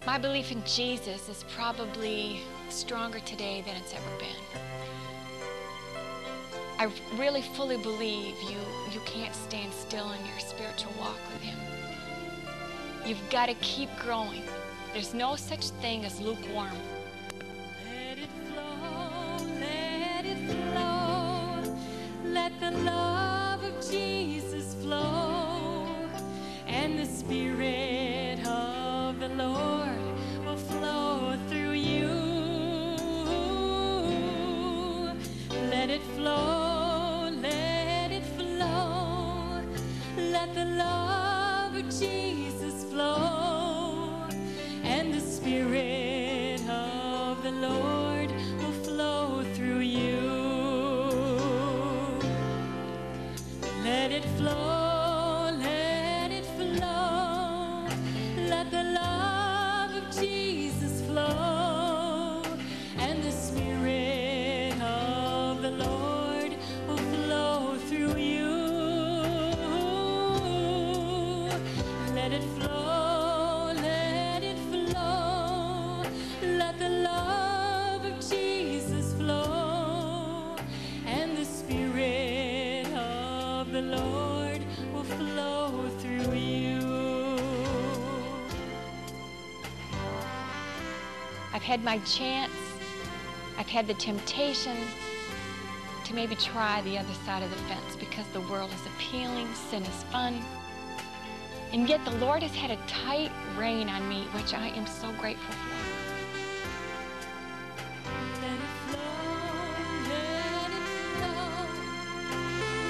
My belief in Jesus is probably stronger today than it's ever been. I really fully believe you can't stand still in your spiritual walk with Him. You've got to keep growing. There's no such thing as lukewarm. Let it flow, let it flow. Let the love of Jesus flow, and the Spirit of the Lord will flow through you. Let it flow, let it flow. Let the love of Jesus flow, and the Spirit of the Lord will flow through you. Let it flow, let it flow. Let the love of Jesus flow, and the Spirit of the Lord will flow through you. Let it flow, let it flow. Let the love of Jesus flow, and the Spirit of the Lord will flow through you. I've had my chance. I've had the temptation to maybe try the other side of the fence because the world is appealing, sin is fun. And yet the Lord has had a tight rein on me, which I am so grateful for. Let it flow, let it flow.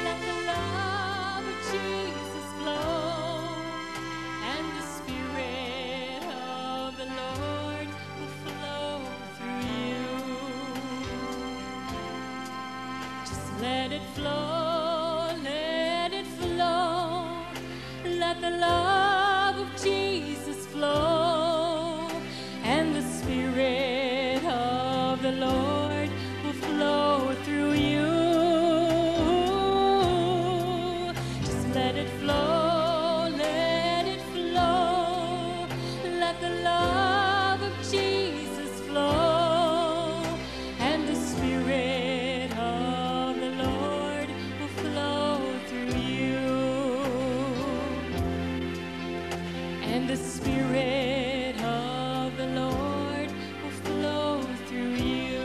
Let the love of Jesus flow, and the Spirit of the Lord will flow through you. Just let it flow, let it flow. Let the love of Jesus flow, and the Spirit of the Lord will flow through you. Just let it flow, let it flow. Let the love of Jesus flow, and the Spirit of the Lord will flow through you. And the Spirit of the Lord will flow through you.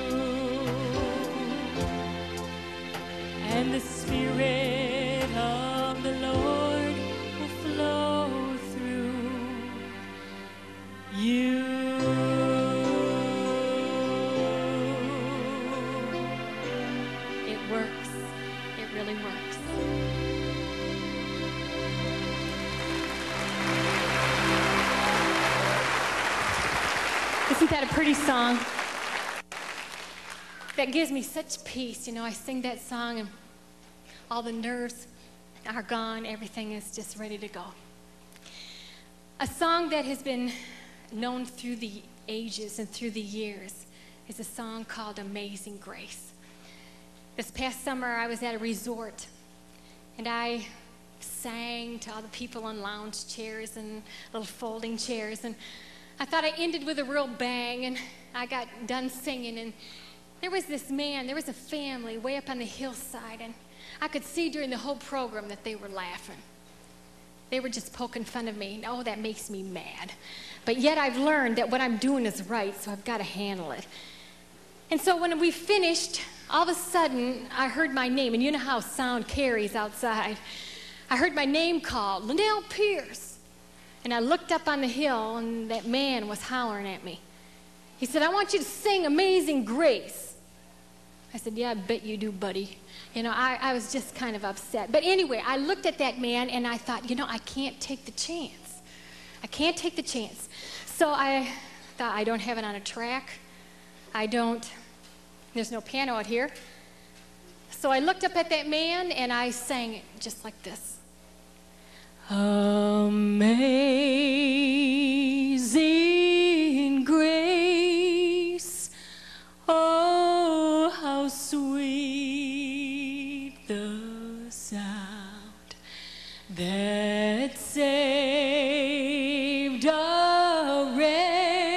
And the Spirit of the Lord will flow through you. It works. It really works. Isn't that a pretty song? That gives me such peace. You know, I sing that song and all the nerves are gone. Everything is just ready to go. A song that has been known through the ages and through the years is a song called Amazing Grace. This past summer, I was at a resort, and I sang to all the people on lounge chairs and little folding chairs, and I thought I ended with a real bang, and I got done singing, and there was this man, there was a family way up on the hillside, and I could see during the whole program that they were laughing. They were just poking fun of me. Oh, that makes me mad. But yet I've learned that what I'm doing is right, so I've got to handle it. And so when we finished, all of a sudden, I heard my name, and you know how sound carries outside. I heard my name called, Lynnelle Pierce. And I looked up on the hill, and that man was hollering at me. He said, I want you to sing Amazing Grace. I said, yeah, I bet you do, buddy. You know, I was just kind of upset. But anyway, I looked at that man, and I thought, you know, I can't take the chance. I can't take the chance. So I thought, I don't have it on a track. There's no piano out here. So I looked up at that man, and I sang it just like this. Amazing grace, oh, how sweet the sound that saved a wretch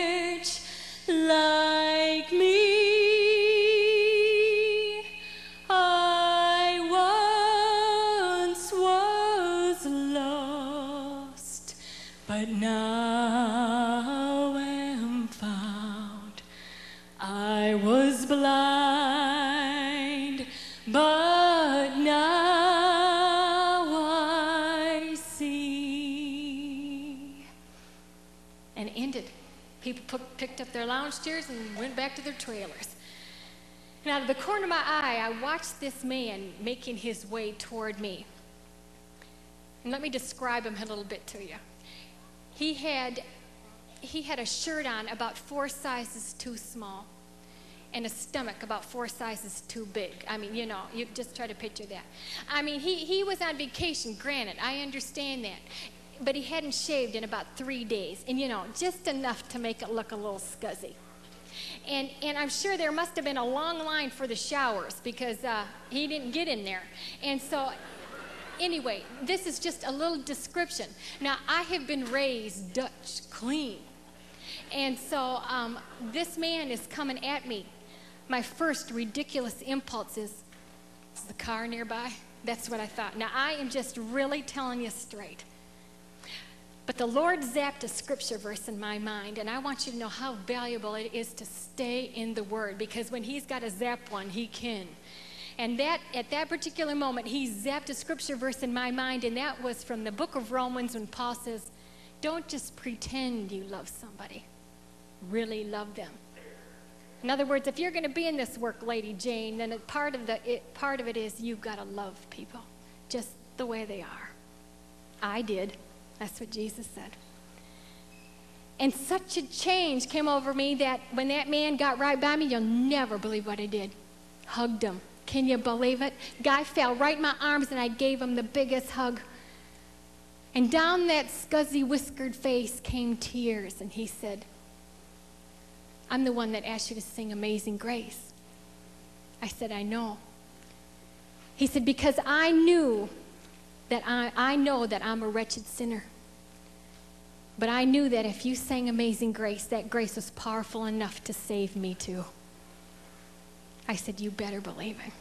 ended. People picked up their lounge chairs and went back to their trailers. And out of the corner of my eye, I watched this man making his way toward me. And let me describe him a little bit to you. He had a shirt on about 4 sizes too small, and a stomach about 4 sizes too big. I mean, you know, you just try to picture that. I mean, he was on vacation, granted, I understand that. But he hadn't shaved in about 3 days, and you know, just enough to make it look a little scuzzy. And I'm sure there must have been a long line for the showers because he didn't get in there. And so, anyway, this is just a little description. Now, I have been raised Dutch clean. And so this man is coming at me. My first ridiculous impulse is the car nearby? That's what I thought. Now, I am just really telling you straight. But the Lord zapped a scripture verse in my mind, and I want you to know how valuable it is to stay in the Word, because when He's got to zap one, He can. And that at that particular moment, He zapped a scripture verse in my mind, and that was from the book of Romans when Paul says, don't just pretend you love somebody. Really love them. In other words, if you're going to be in this work, Lady Jane, then part of it is you've got to love people just the way they are. I did. That's what Jesus said. And such a change came over me that when that man got right by me, you'll never believe what I did. Hugged him. Can you believe it? Guy fell right in my arms, and I gave him the biggest hug. And down that scuzzy, whiskered face came tears, and he said, I'm the one that asked you to sing Amazing Grace. I said, I know. He said, because I knew that I know that I'm a wretched sinner. But I knew that if you sang Amazing Grace, that grace was powerful enough to save me too. I said, you better believe it.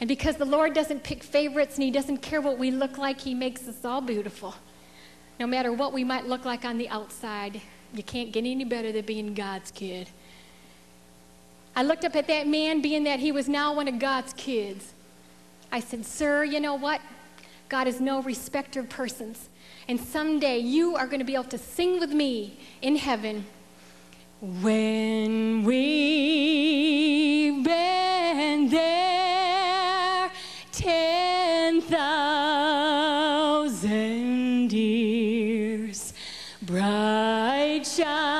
And because the Lord doesn't pick favorites and He doesn't care what we look like, He makes us all beautiful. No matter what we might look like on the outside, you can't get any better than being God's kid. I looked up at that man, being that he was now one of God's kids. I said, sir, you know what? God is no respecter of persons. And someday you are going to be able to sing with me in heaven. When we've been there 10,000 years, bright shine.